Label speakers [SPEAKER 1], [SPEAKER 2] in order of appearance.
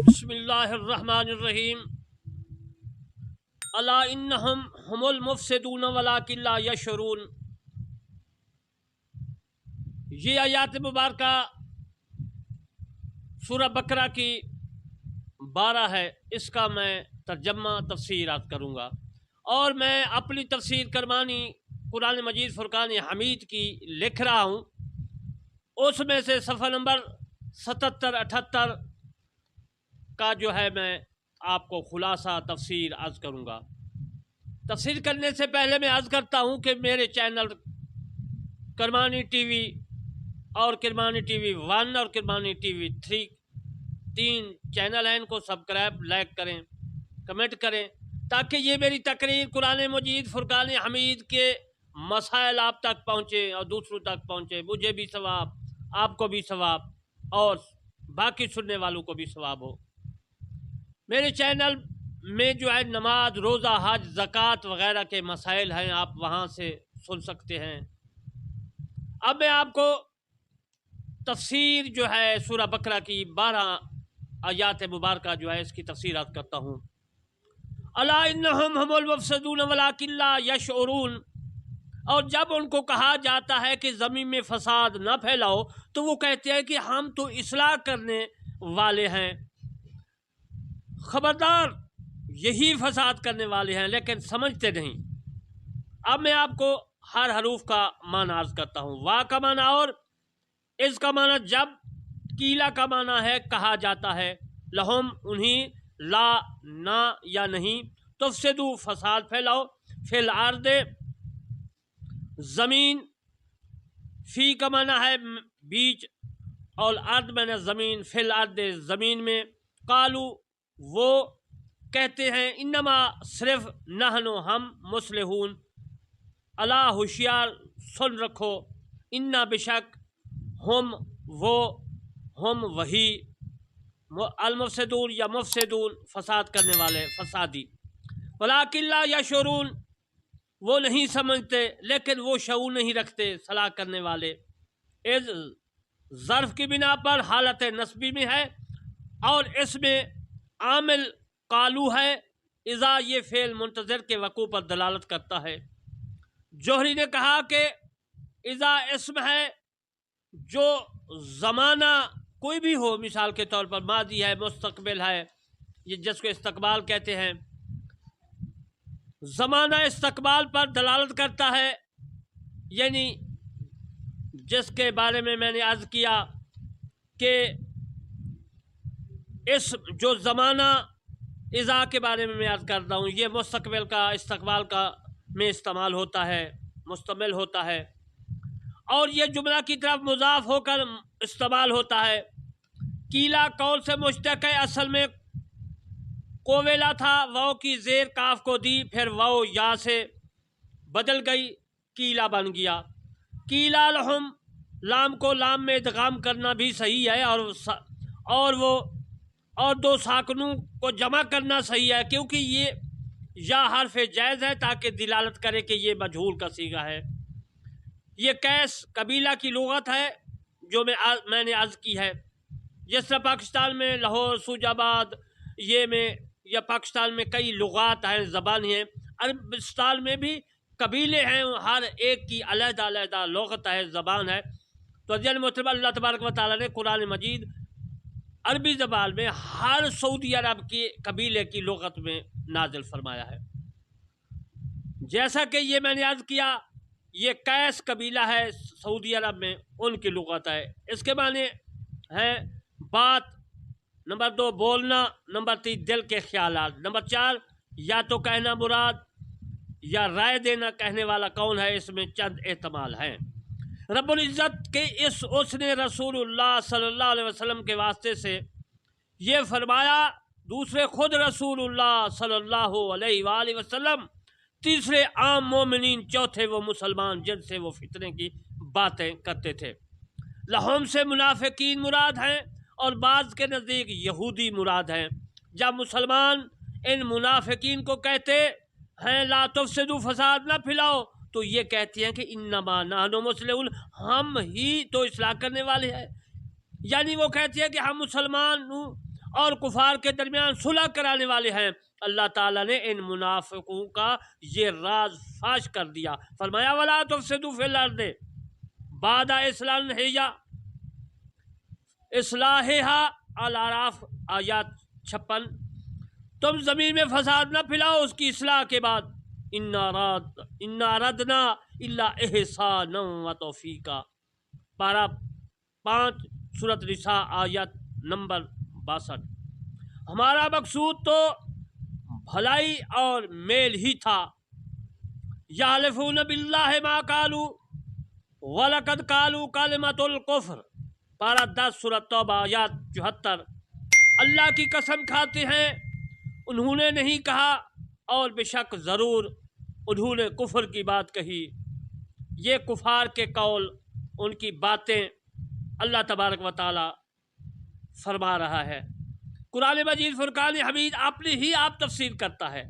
[SPEAKER 1] बिस्मिल्लाहिर्रहमानिर्रहीम। अला इन्नहुम हुमुल मुफसिदून वलाकिन ला यशऊरून। ये आयात मुबारका सूरह बकरा की 12 है। इसका मैं तर्जमा तफसीरात करूँगा और मैं अपनी तफसीर करमानी कुरान मजीद फुरकान हमीद की लिख रहा हूँ। उसमें से सफ़ा नंबर 77-78 का जो है मैं आपको खुलासा तफसीर अर्ज़ करूँगा। तफसीर करने से पहले मैं अर्ज़ करता हूँ कि मेरे चैनल करमानी टीवी और करमानी टीवी 1 और करमानी टीवी 3 तीन चैनल हैं, इनको सब्सक्राइब लाइक करें, कमेंट करें, ताकि ये मेरी तकरीर कुरान मजीद फुरकान हमीद के मसाइल आप तक पहुँचे और दूसरों तक पहुँचे। मुझे भी सवाब, आपको भी सवाब और बाकी सुनने वालों को भी सवाब हो। मेरे चैनल में जो है नमाज, रोज़ा, हज, ज़कात वग़ैरह के मसाइल हैं, आप वहाँ से सुन सकते हैं। अब मैं आपको तफसीर जो है सूरह बकरा की 12 आयात मुबारका जो है इसकी तफसीर करता हूँ। अला इन्नहुम हुमुल मुफसिदून वलाकिन ला यशऊरून। और जब उनको कहा जाता है कि ज़मीन में फसाद ना फैलाओ, तो वो कहते हैं कि हम तो इस्लाह करने वाले हैं। खबरदार, यही फसाद करने वाले हैं, लेकिन समझते नहीं। अब मैं आपको हर हरूफ का माना अर्ज करता हूँ। वाह का माना और इसका माना जब, कीला का माना है कहा जाता है, लहुम उन्हीं, ला ना या नहीं, तुफसिदू फसाद फैलाओ, फिल अर्द ज़मीन, फी का माना है बीच और अर्द मैंने ज़मीन, फिल अर्द ज़मीन में। कालू वो कहते हैं, इन्नमा सिर्फ नहनो हम मुस्लिहून, अला होशियार सुन रखो, इन्ना बेशक हम वो, हम वही, अलमुफसिदून या मुफसिदून फसाद करने वाले, फसादी। वलाकिन ला यशऊरून वो नहीं समझते, लेकिन वो शऊर नहीं रखते, सलाह करने वाले। इस ज़र्फ़ की बिना पर हालत नस्बी में है और इसमें आमिल कालू है। इज़ा ये फ़ेल मुंतज़िर के वक़ू पर दलालत करता है। जोहरी ने कहा कि इज़ा इसम है जो ज़माना कोई भी हो, मिसाल के तौर पर मादी है, मुस्तक़बिल है, ये जिसको इस्तक़बाल कहते हैं, ज़माना इस्तक़बाल पर दलालत करता है। यानी जिसके बारे में मैंने अर्ज़ किया कि इस जो ज़माना इज़ा के बारे में मैं अर्ज़ करता हूँ, ये मुस्तक़बिल का, इस्तक़बाल का में इस्तेमाल होता है, मुस्तमिल होता है और ये जुमला की तरफ मुज़ाफ़ होकर इस्तेमाल होता है। कीला कौल से मुश्तक़ है, असल में कोवेला था, वाव की ज़ेर काफ को दी, फिर वाव या से बदल गई, कीला बन गया। कीला लहुम, लाम को लाम में इदगाम करना भी सही है और दो साकनों को जमा करना सही है, क्योंकि ये या हर्फ जायज़ है ताकि दिलालत करे कि ये मजहूल का सीगा है। ये कैस कबीला की लुगत है जो मैंने अर्ज़ की है। जिस तरह पाकिस्तान में लाहौर, सूजाबाद, ये में या पाकिस्तान में कई लुगात हैं, ज़बान हैं, अरबिस्तान में भी कबीले हैं, हर एक की अलहदा अलहदा लुगत है, ज़बान है। तो अज़ल मतलब अल्लाह तबारक व तआला ने कुरान मजीद अरबी ज़बान में हर सऊदी अरब के कबीले की लुगत में नाजिल फरमाया है। जैसा कि ये मैंने अर्ज़ किया, ये कैस कबीला है सऊदी अरब में, उनकी लुगत है। इसके माने हैं बात, नंबर 2 बोलना, नंबर 3 दिल के ख्यालात, नंबर 4 या तो कहना मुराद या राय देना, कहने वाला कौन है, इसमें चंद एहतमाल हैं। रब्बुल इज़्ज़त के उसने रसूलुल्लाह सल्लल्लाहु अलैहि वसल्लम के वास्ते से ये फरमाया, दूसरे खुद रसूलुल्लाह सल्लल्लाहु अलैहि वसल्लम, तीसरे आम मोमिनीन, चौथे वो मुसलमान जिनसे वो फितने की बातें करते थे। लहुम से मुनाफिकीन मुराद हैं और बाज़ के नज़दीक यहूदी मुराद हैं। जब मुसलमान इन मुनाफिकीन को कहते हैं ला तुफसिदू फसाद ना फैलाओ, तो ये कहती हैं कि इन्नमा नहनु मुस्लिहून, हम ही तो इस्लाह करने वाले हैं। यानी वो कहती है कि हम मुसलमान हूँ اور کفار کے درمیان صلح کرانے والے ہیں۔ اللہ تعالیٰ نے ان منافقوں کا یہ راز فاش کر دیا، فرمایا وَلَا تُفْسِدُوا فِي الْأَرْضِ بَعْدَ إِصْلَاحِهَا الاعراف آیات 56۔ تم زمین میں فساد نہ پھیلاؤ اس کی اصلاح کے بعد۔ اِنَّا أَرَدْنَا إِلَّا إِحْسَانًا وَتَوْفِيقًا، پارہ 5 سورۃ نساء آیت نمبر 62۔ ہمارا مقصود تو بھلائی اور میل ہی تھا۔ یحلفون باللہ ما قالوا وَلَقَدْ قَالُوا کَلِمَةَ الْکُفْرِ، پارہ 10 سورۃ توبہ آیات 74۔ اللہ کی قسم کھاتے ہیں انہوں نے نہیں کہا، اور بے شک ضرور انہوں نے کفر کی بات کہی۔ یہ کفار کے قول، ان کی باتیں اللہ تبارک و تعالی فرما رہا ہے۔ قرآن مجید فرقان حمید اپنی ہی آپ تفسیر کرتا ہے۔